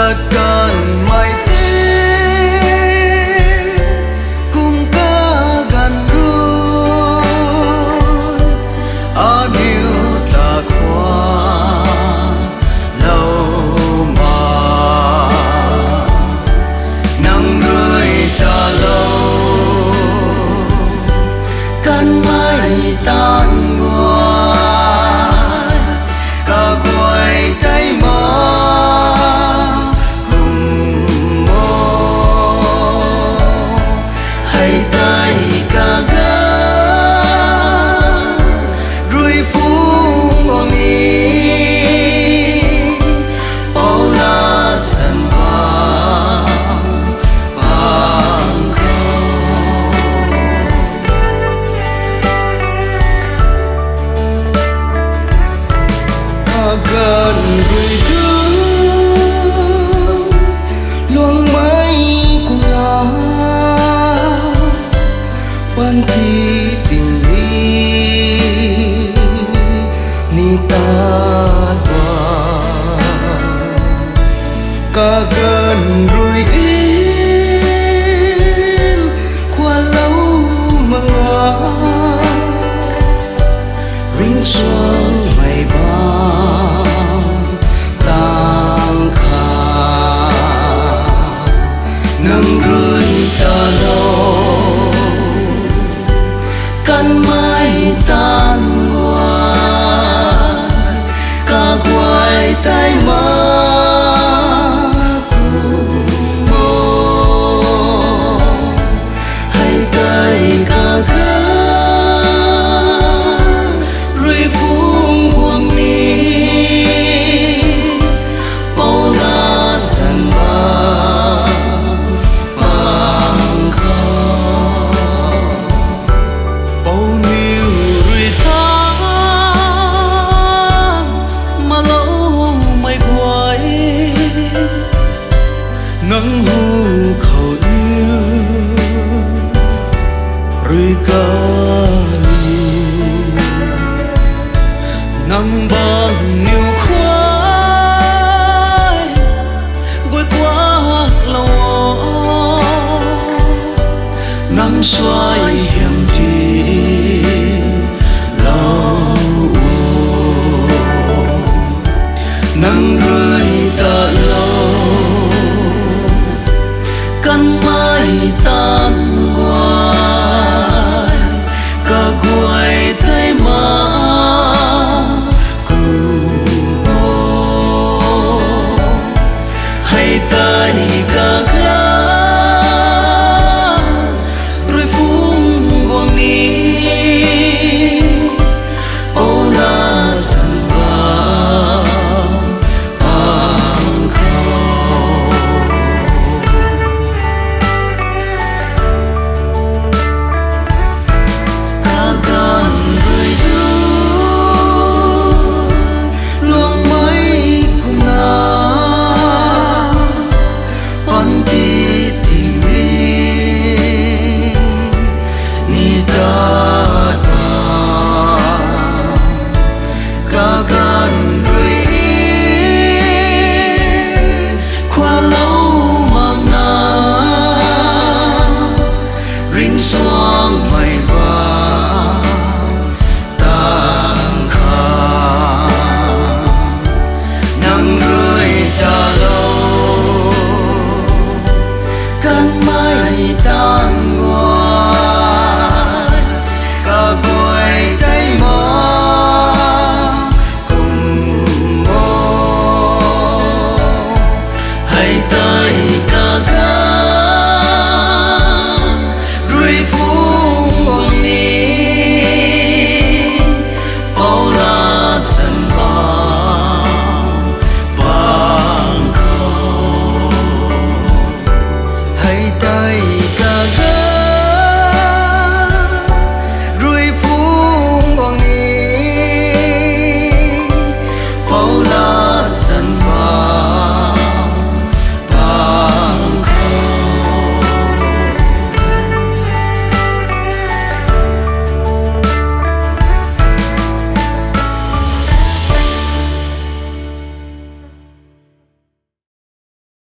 tất cả mai tết cùng ca gần rồi ở điều ta qua lâu mà nắng rơi ta lâu căn mai tan ngoài cả quay tay mơ cùng mơ hay tay cả gã rồi phung hoàng ý bao la dần vàng vàng gần gửi thương luồng mây cùng lá ban thi tình ý ni ta qua cả gần rồi in qua lâu mà ngó ring xuân mây băng tang khả nâng rơi ta lâu căn mai tan ngoài cả quay tay mơ cùng mơ hay tay cả gã rồi phung buông đi bao la dần vàng khóc bao nhiêu rồi tháng mà lâu mây quay nắng hù khẩu yêu rồi cả